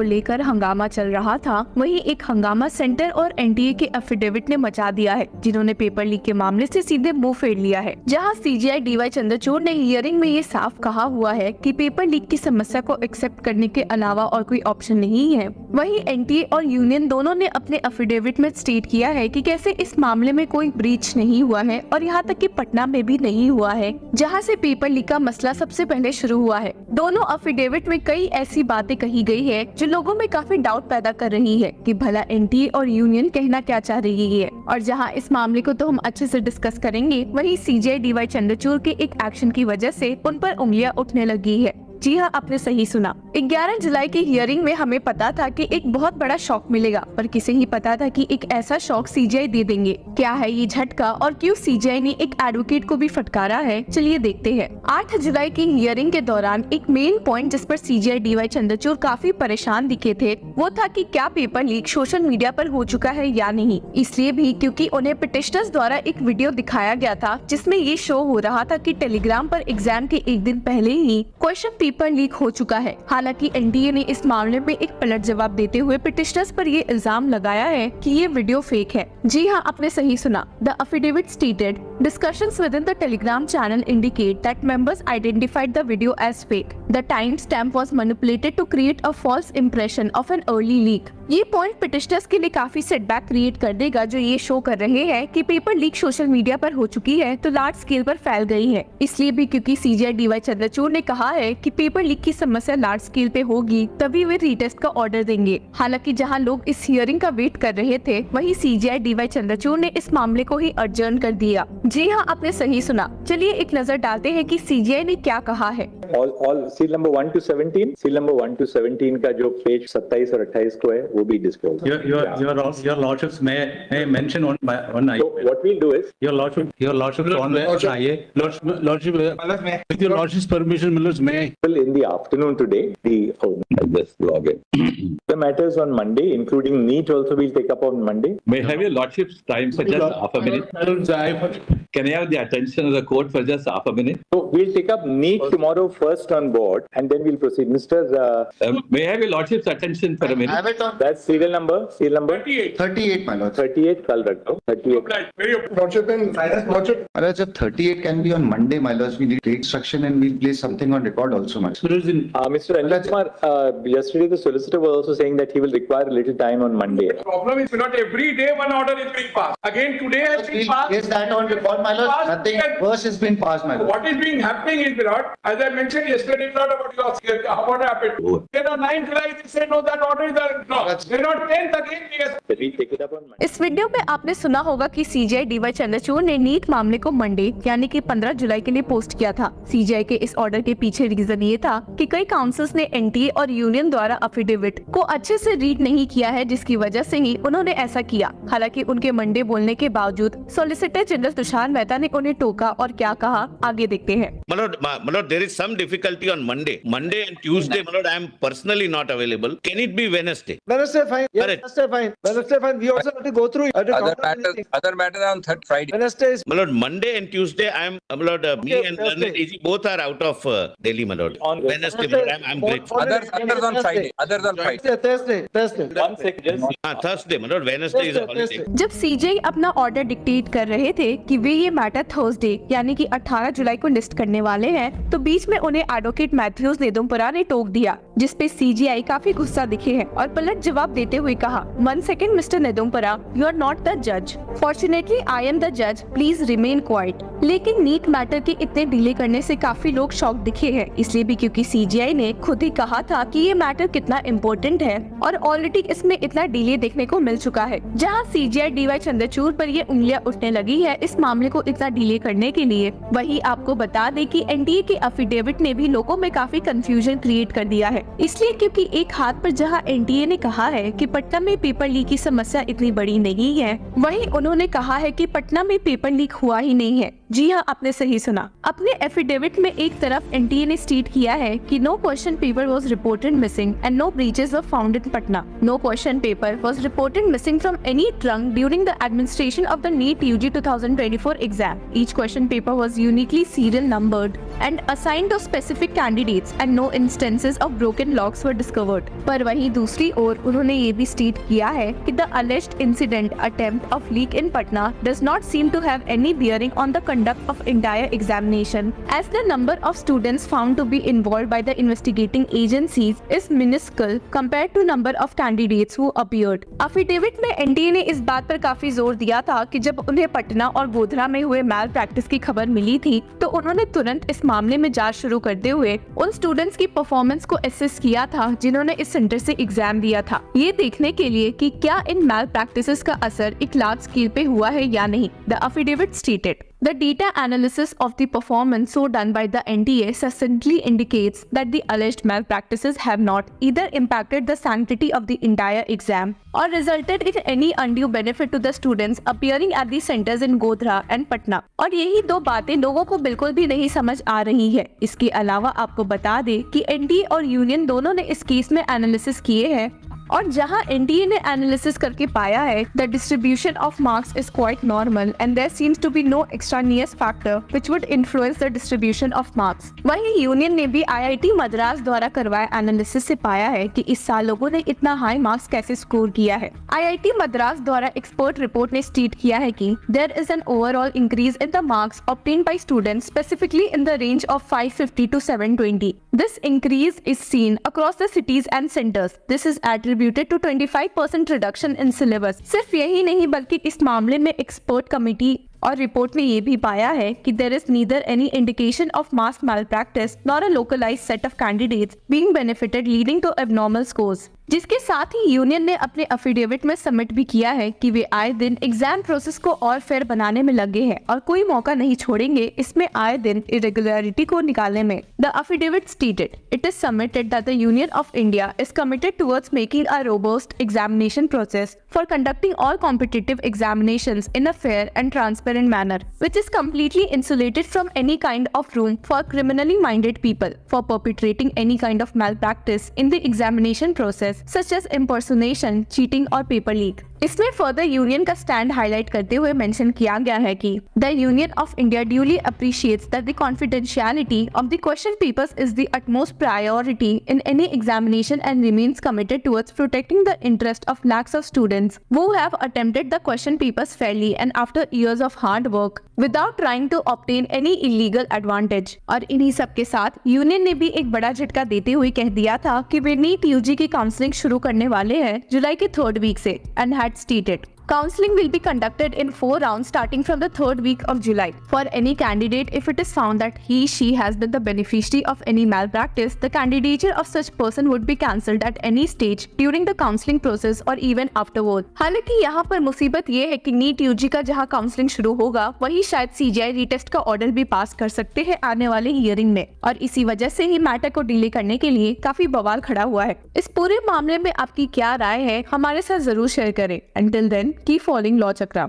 लेकर हंगामा चल रहा था, वहीं एक हंगामा सेंटर और एनटीए के एफिडेविट ने मचा दिया है, जिन्होंने पेपर लीक के मामले से सीधे मुंह फेर लिया है। जहां सीजीआई डीवाई चंद्रचूड़ ने हियरिंग में ये साफ कहा हुआ है कि पेपर लीक की समस्या को एक्सेप्ट करने के अलावा और कोई ऑप्शन नहीं है। वहीं एनटीए और यूनियन दोनों ने अपने एफिडेविट में स्टेट किया है कि कैसे इस मामले में कोई ब्रीच नहीं हुआ है और यहाँ तक कि पटना में भी नहीं हुआ है, जहाँ से पेपर लीक का मसला सबसे पहले शुरू हुआ है। दोनों एफिडेविट में कई ऐसी बातें कही गई है जो लोगों में काफी डाउट पैदा कर रही है कि भला एनटीए और यूनियन कहना क्या चाह रही है। और जहां इस मामले को तो हम अच्छे से डिस्कस करेंगे, वहीं सीजीआई डीवाई चंद्रचूड़ के एक एक्शन की वजह से उन पर उंगलियां उठने लगी है। जी हाँ, आपने सही सुना। 11 जुलाई की हियरिंग में हमें पता था कि एक बहुत बड़ा शॉक मिलेगा, पर किसे ही पता था कि एक ऐसा शॉक सीजीआई दे देंगे। क्या है ये झटका और क्यों सीजीआई ने एक एडवोकेट को भी फटकारा है, चलिए देखते हैं। 8 जुलाई की हियरिंग के दौरान एक मेन पॉइंट जिस पर सीजीआई डीवाई चंद्रचूड़ काफी परेशान दिखे थे, वो था कि क्या पेपर लीक सोशल मीडिया पर हो चुका है या नहीं। इसलिए भी क्योंकि उन्हें पिटिशनर्स द्वारा एक वीडियो दिखाया गया था जिसमें ये शो हो रहा था कि टेलीग्राम पर एग्जाम के एक दिन पहले ही क्वेश्चन पेपर लीक हो चुका है। हालांकि एनटीए ने इस मामले में एक पलट जवाब देते हुए पिटिशनर्स पर ये इल्जाम लगाया है कि ये वीडियो फेक है। जी हाँ, आपने सही सुना। The affidavit stated discussions within the Telegram channel indicate that members identified the video as fake. The timestamp was manipulated to create a false impression of an early leak. ये point petitioners के लिए काफी setback create कर देगा, जो ये show कर रहे हैं कि पेपर लीक सोशल मीडिया पर हो चुकी है तो लार्ज स्केल पर फैल गई है। इसलिए भी क्योंकि सीजीआई डीवाई चंद्रचूड़ ने कहा है कि पेपर लीक की समस्या लार्ज स्केल पे होगी तभी वे रीटेस्ट का ऑर्डर देंगे। हालांकि जहां लोग इस हियरिंग का वेट कर रहे थे, वहीं सीजीआई डीवाई चंद्रचूड़ ने इस मामले को ही अडजर्न कर दिया। जी हाँ, आपने सही सुना। चलिए एक नजर डालते हैं कि सीजीआई ने क्या कहा है। Seal number 1 to 17, seal number 1 to 17 का जो पेज 27 और 28 को है वो भी disclose. Your lordships may mention on IA. So what we'll do is your lordship on IA. Lordship with your lordship's permission, may in the afternoon today this login. The matters on Monday, including NEET also we'll take up on Monday. May I have your lordship's time for just half a minute? Can I have the attention of the court for just half a minute? So we'll take up NEET tomorrow first on board, and then we'll proceed. Mr. May I have your lordship's attention for a minute? I have it on. That's serial number 38 my lord. 38 कल रख दो 38. Lordship and lordship. Jab 38 can be on Monday, my lords. We need instruction and we'll place something on record also, my lord. Mr. Anil Kumar, yesterday the solicitor was also saying that he will require a little time on Monday. The problem is not every day one order is being passed. Again today has been passed. Place that on record, my lord. Nothing worse has been passed, my lord. What is being happening is, Virat, as I mentioned yesterday, not about what happened. Then on 9 July they said no, that order is no. Then on 10th again we take it up on Monday. इस video में आपने सुना होगा कि CGI D Y Chandrachud ने NEET मामले को Monday यानी कि 15 जुलाई के लिए पोस्ट किया था। सीजीआई के इस ऑर्डर के पीछे रीजन ये था कि कई काउंसिल्स ने एनटीए और यूनियन द्वारा एफिडेविट को अच्छे से रीड नहीं किया है, जिसकी वजह से ही उन्होंने ऐसा किया। हालांकि उनके मंडे बोलने के बावजूद सॉलिसिटर जनरल तुषार मेहता ने उन्हें टोका और क्या कहा, आगे देखते हैं। Malord, there is some difficulty on Monday and Tuesday. Malord, I am personally not available. Can it be Wednesday? Wednesday fine. Yes, Wednesday fine. Wednesday fine. We also have to go through it. Other matters on Friday. Wednesday is. Malord, Monday and Tuesday, I am Malord. Me and Learned AG both are out of Delhi, Malord. On Wednesday, Malord, I am grateful. Others on Friday. Others on Friday. Thursday. One second. Thursday, Malord. Wednesday is a holiday. जब CGI अपना order dictate कर रहे थे कि वे ये matter Thursday यानी कि 18 जुलाई को लिस्ट करने वाले हैं, तो बीच में उन्हें एडवोकेट मैथ्यूज नेदुमपुरा ने टोक दिया, जिसपे सीजीआई काफी गुस्सा दिखे हैं और पलट जवाब देते हुए कहा, 1 second mister नेदुमपुरा, you are not the जज। फॉर्चुनेटली आई एम द जज, प्लीज रिमेन क्वाइट। लेकिन नीट मैटर के इतने डिले करने से काफी लोग शॉक दिखे हैं, इसलिए भी क्योंकि सीजीआई ने खुद ही कहा था कि ये मैटर कितना इम्पोर्टेंट है और ऑलरेडी इसमें इतना डिले देखने को मिल चुका है। जहां सीजीआई डीवाई चंद्रचूड़ पर ये उंगलियां उठने लगी है इस मामले को इतना डिले करने के लिए, वही आपको बता दे कि एनटीए के एफिडेविट ने भी लोगों में काफी कंफ्यूजन क्रिएट कर दिया है। इसलिए क्योंकि एक हाथ पर जहां एनटीए ने कहा है कि पटना में पेपर लीक की समस्या इतनी बड़ी नहीं है, वहीं उन्होंने कहा है कि पटना में पेपर लीक हुआ ही नहीं है, जी हाँ, आपने सही सुना। अपने एफिडेविट में एक तरफ एनटीए ने स्टेट किया है कि no question paper was reported missing and no breaches were found in Patna. No question paper was reported missing from any trunk during the administration of the NEET UG 2024 exam. Each question paper was uniquely serial numbered and assigned to specific candidates and no instances of broken locks were discovered. पर वहीं दूसरी ओर उन्होंने ये भी state किया है कि the alleged incident attempt of leak in Patna does not seem to have any bearing on the conduct of entire examination, as the number of students found to be involved by the investigating agencies is minuscule compared to number of candidates who appeared. Affidavit में NTA ने इस बात पर काफी जोर दिया था कि जब उन्हें पटना और गोधरा में हुए मैल प्रैक्टिस की खबर मिली थी तो उन्होंने तुरंत इस मामले में जांच शुरू करते हुए उन स्टूडेंट्स की परफॉर्मेंस को एसेस किया था जिन्होंने इस सेंटर से एग्जाम दिया था, ये देखने के लिए कि क्या इन मैल प्रैक्टिसेस का असर एक लार्ज स्केल पे हुआ है या नहीं। The affidavit stated The data analysis of the performance so done by the NTA succinctly indicates that the alleged malpractices have not either impacted the sanctity of the entire exam or resulted in any undue benefit to the students appearing at the centers in Godhra and Patna। और यही दो बातें लोगों को बिल्कुल भी नहीं समझ आ रही है। इसके अलावा आपको बता दें कि एनटीए और यूनियन दोनों ने इस केस में एनालिसिस किए हैं और जहां एनटीए ने एनालिसिस करके पाया है the distribution of marks is quite normal and there seems to be no extraneous factor which would influence the distribution of marks. वहीं यूनियन ने भी आईआईटी मद्रास द्वारा करवाए एनालिसिस से पाया है कि इस साल लोगों ने इतना हाई मार्क्स कैसे स्कोर किया है। आईआईटी मद्रास द्वारा एक्सपर्ट रिपोर्ट ने स्टेट किया है कि there is an overall increase in the marks obtained by students specifically in the range of 550 to 720। This increase is seen across the cities and centres. This is attributed to 25% reduction in syllabus। सिर्फ यही नहीं बल्कि इस मामले में expert committee और report में ये भी पाया है कि there is neither any indication of mass malpractice nor a localized set of candidates being benefited leading to abnormal scores। जिसके साथ ही यूनियन ने अपने एफिडेविट में सबमिट भी किया है कि वे आए दिन एग्जाम प्रोसेस को और फेयर बनाने में लगे हैं और कोई मौका नहीं छोड़ेंगे इसमें आए दिन इरेगुलरिटी को निकालने में। The affidavit stated it is submitted that the union of India is committed towards making a robust examination process for conducting all competitive examinations in a fair and transparent manner which is completely insulated from any kind of room for criminally minded people for perpetrating any kind of malpractice in the examination process such as impersonation, cheating or paper leak। इसमें further union का stand highlight करते हुए mention किया गया है कि the union of India duly appreciates that the confidentiality of the question papers is the utmost priority in any examination and remains committed towards protecting the interest of lakhs of students who have attempted the question papers fairly and after years of hard work without trying to obtain any illegal advantage। और इन्हीं सब के साथ union ने भी एक बड़ा झटका देते हुए कह दिया था कि वे नीट यूजी की काउंसलिंग शुरू करने वाले हैं जुलाई के 3rd वीक से and had stated counseling will be conducted in 4 rounds starting from the 3rd week of July. For any candidate, if it is found that he/she has been the beneficiary of any malpractice, the candidature of such person would be cancelled at any stage during the counseling process or even afterward। हालांकि यहाँ पर मुसीबत ये है कि NEET UG का जहाँ counselling शुरू होगा वही शायद सीजीआई रीटेस्ट का ऑर्डर भी पास कर सकते हैं आने वाले हियरिंग में और इसी वजह से ही मैटर को डिले करने के लिए काफी बवाल खड़ा हुआ है। इस पूरे मामले में आपकी क्या राय है हमारे साथ जरूर शेयर करें। Until then, keep following Law Chakra।